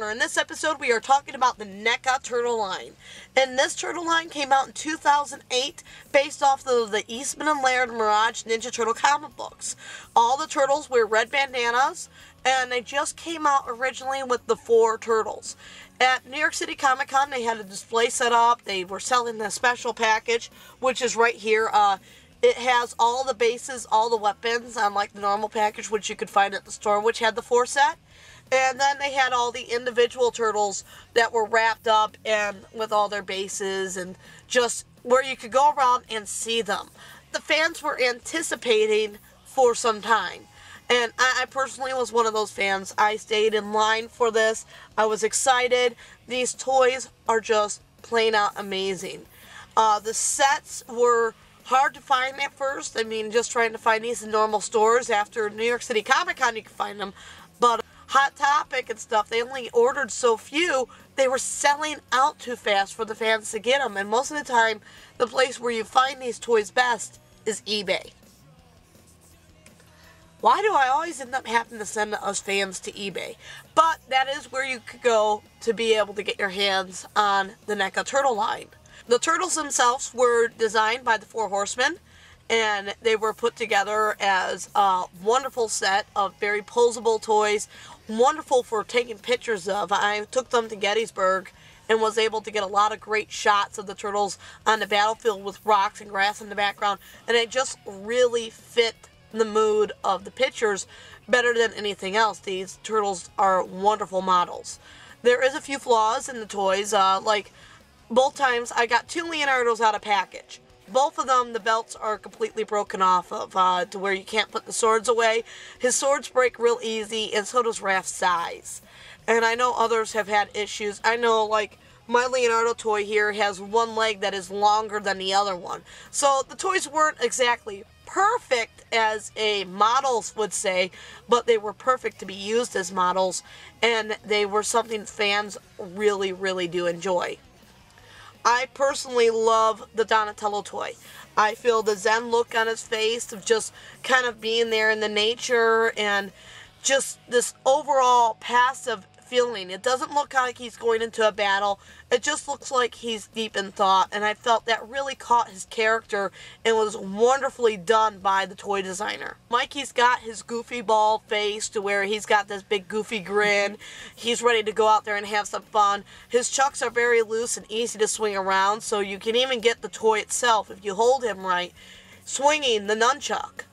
Corner. In this episode, we are talking about the Neca Turtle line. And this turtle line came out in 2008, based off of the Eastman and Laird Mirage Ninja Turtle comic books. All the turtles wear red bandanas, and they just came out originally with the 4 turtles. At New York City Comic Con, they had a display set up. They were selling the special package, which is right here. It has all the bases, all the weapons, unlike the normal package, which you could find at the store, which had the 4 set. And then they had all the individual turtles that were wrapped up and with all their bases and just where you could go around and see them. The fans were anticipating for some time. And I personally was one of those fans. I stayed in line for this. I was excited. These toys are just plain out amazing. The sets were hard to find at first. I mean, just trying to find these in normal stores. After New York City Comic Con, you can find them. But Hot Topic and stuff, they only ordered so few, they were selling out too fast for the fans to get them. And most of the time, the place where you find these toys best is eBay. Why do I always end up having to send us fans to eBay? But that is where you could go to be able to get your hands on the Neca Turtle line. The turtles themselves were designed by the 4 Horsemen, and they were put together as a wonderful set of very posable toys, wonderful for taking pictures of. I took them to Gettysburg and was able to get a lot of great shots of the turtles on the battlefield with rocks and grass in the background, and it just really fit the mood of the pictures better than anything else. These turtles are wonderful models. There is a few flaws in the toys, like both times I got 2 Leonardos out of package. Both of them, the belts are completely broken off of to where you can't put the swords away. His swords break real easy, and so does Raph's size. And I know others have had issues. I know, like, my Leonardo toy here has one leg that is longer than the other one. So the toys weren't exactly perfect as a models would say, but they were perfect to be used as models, and they were something fans really, really do enjoy. I personally love the Donatello toy. I feel the Zen look on his face of just kind of being there in the nature and just this overall passive feeling. It doesn't look like he's going into a battle. It just looks like he's deep in thought, and I felt that really caught his character and was wonderfully done by the toy designer. Mikey's got his goofy ball face to where he's got this big goofy grin. He's ready to go out there and have some fun. His chucks are very loose and easy to swing around, so you can even get the toy itself, if you hold him right, swinging the nunchuck.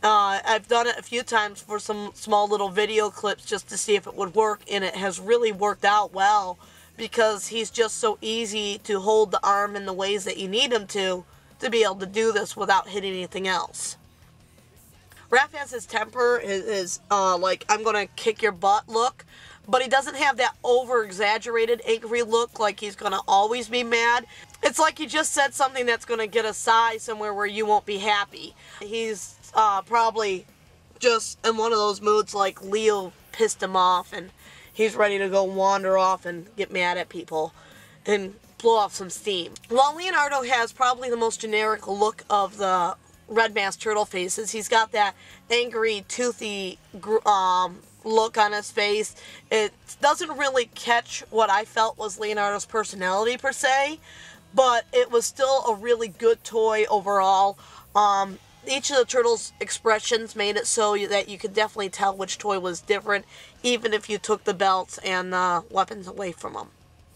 I've done it a few times for some small little video clips just to see if it would work, and it has really worked out well because he's just so easy to hold the arm in the ways that you need him to be able to do this without hitting anything else. Raph has his temper, his like, I'm gonna kick your butt look, but he doesn't have that over-exaggerated angry look like he's gonna always be mad. It's like he just said something that's gonna get a sigh somewhere where you won't be happy. He's probably just in one of those moods like Leo pissed him off and he's ready to go wander off and get mad at people and blow off some steam. While Leonardo has probably the most generic look of the red masked turtle faces, he's got that angry, toothy look on his face. It doesn't really catch what I felt was Leonardo's personality per se, but it was still a really good toy overall. Each of the turtles' expressions made it so that you could definitely tell which toy was different, even if you took the belts and the weapons away from them.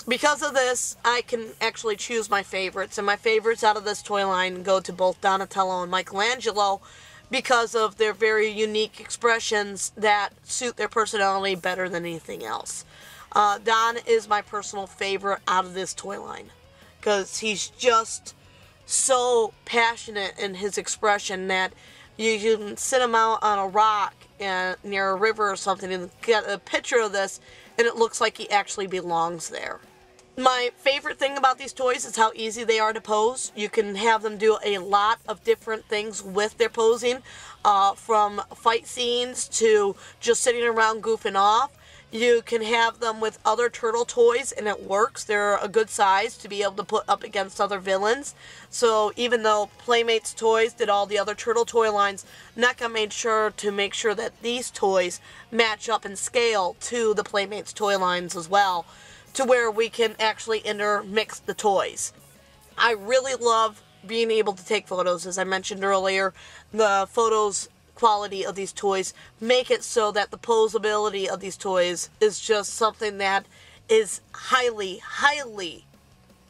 Because of this, I can actually choose my favorites, and my favorites out of this toy line go to both Donatello and Michelangelo because of their very unique expressions that suit their personality better than anything else. Don is my personal favorite out of this toy line because he's just so passionate in his expression that you can sit him out on a rock near a river or something and get a picture of this and it looks like he actually belongs there. My favorite thing about these toys is how easy they are to pose. You can have them do a lot of different things with their posing, from fight scenes to just sitting around goofing off. You can have them with other turtle toys, and it works. They're a good size to be able to put up against other villains. So even though Playmates Toys did all the other turtle toy lines, NECA made sure to make sure that these toys match up in scale to the Playmates toy lines as well, to where we can actually intermix the toys. I really love being able to take photos. As I mentioned earlier, the photos quality of these toys make it so that the posability of these toys is just something that is highly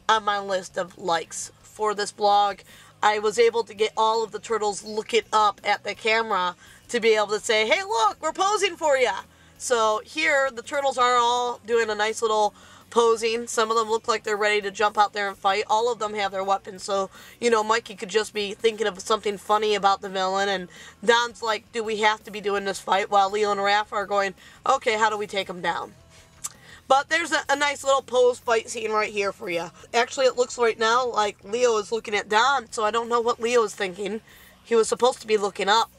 on my list of likes for this blog. I was able to get all of the turtles looking up at the camera to be able to say, hey look, we're posing for you. So here the turtles are all doing a nice little posing. Some of them look like they're ready to jump out there and fight. All of them have their weapons, so, you know, Mikey could just be thinking of something funny about the villain, and Don's like, do we have to be doing this fight? While Leo and Raph are going, okay, how do we take him down? But there's a nice little pose fight scene right here for you. Actually, it looks right now like Leo is looking at Don, so I don't know what Leo is thinking. He was supposed to be looking up.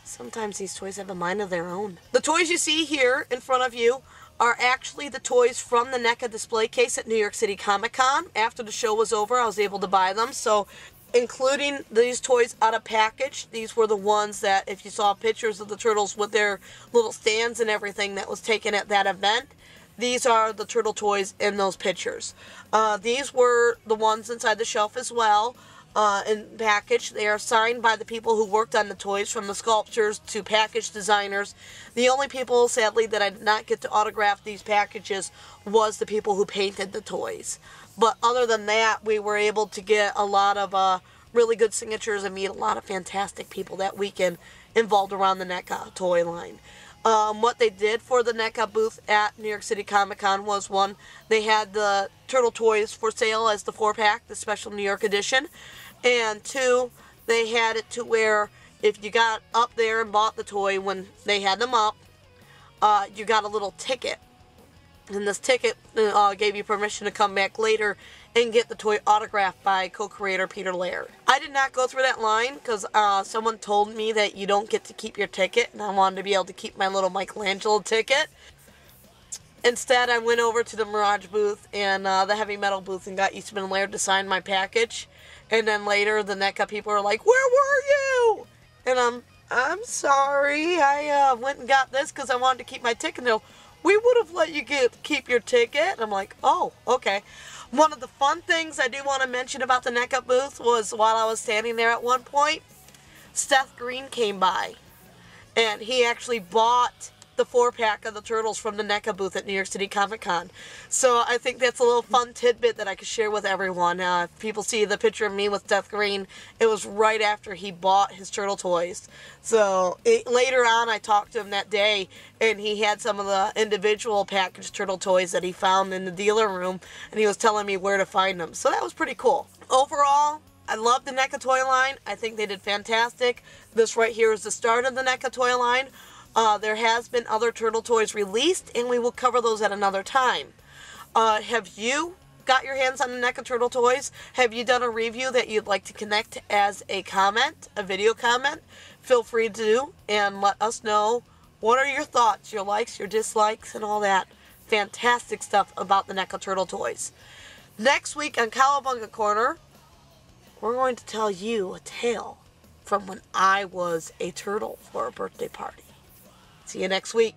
Sometimes these toys have a mind of their own. The toys you see here in front of you are actually the toys from the NECA display case at New York City Comic Con. After the show was over, I was able to buy them. So, including these toys out of package, these were the ones that, if you saw pictures of the turtles with their little stands and everything that was taken at that event, these are the turtle toys in those pictures. These were the ones inside the shelf as well. In package. They are signed by the people who worked on the toys, from the sculptors to package designers. The only people, sadly, that I did not get to autograph these packages was the people who painted the toys. But other than that, we were able to get a lot of really good signatures and meet a lot of fantastic people that weekend involved around the NECA toy line. What they did for the NECA booth at New York City Comic Con was, one, they had the turtle toys for sale as the 4-pack, the special New York edition. And two, they had it to where if you got up there and bought the toy when they had them up, you got a little ticket. And this ticket gave you permission to come back later and get the toy autographed by co-creator Peter Laird. I did not go through that line because someone told me that you don't get to keep your ticket, and I wanted to be able to keep my little Michelangelo ticket. Instead, I went over to the Mirage booth and the Heavy Metal booth and got Eastman Laird to sign my package. And then later, the NECA people were like, where were you? And I'm sorry, I went and got this because I wanted to keep my ticket. And they're, we would have let you keep your ticket. And I'm like, oh, okay. One of the fun things I do want to mention about the NECA booth was, while I was standing there at one point, Seth Green came by. And he actually bought the 4-pack of the turtles from the NECA booth at New York City Comic Con. So I think that's a little fun tidbit that I could share with everyone. If people see the picture of me with Seth Green, it was right after he bought his turtle toys. So later on, I talked to him that day, and he had some of the individual packaged turtle toys that he found in the dealer room, and he was telling me where to find them. So that was pretty cool. Overall, I love the NECA toy line. I think they did fantastic. This right here is the start of the NECA toy line. There has been other turtle toys released, and we will cover those at another time. Have you got your hands on the NECA Turtle Toys? Have you done a review that you'd like to connect as a comment, a video comment? Feel free to do, and let us know what are your thoughts, your likes, your dislikes, and all that fantastic stuff about the NECA Turtle Toys. Next week on Cowabunga Corner, we're going to tell you a tale from when I was a turtle for a birthday party. See you next week.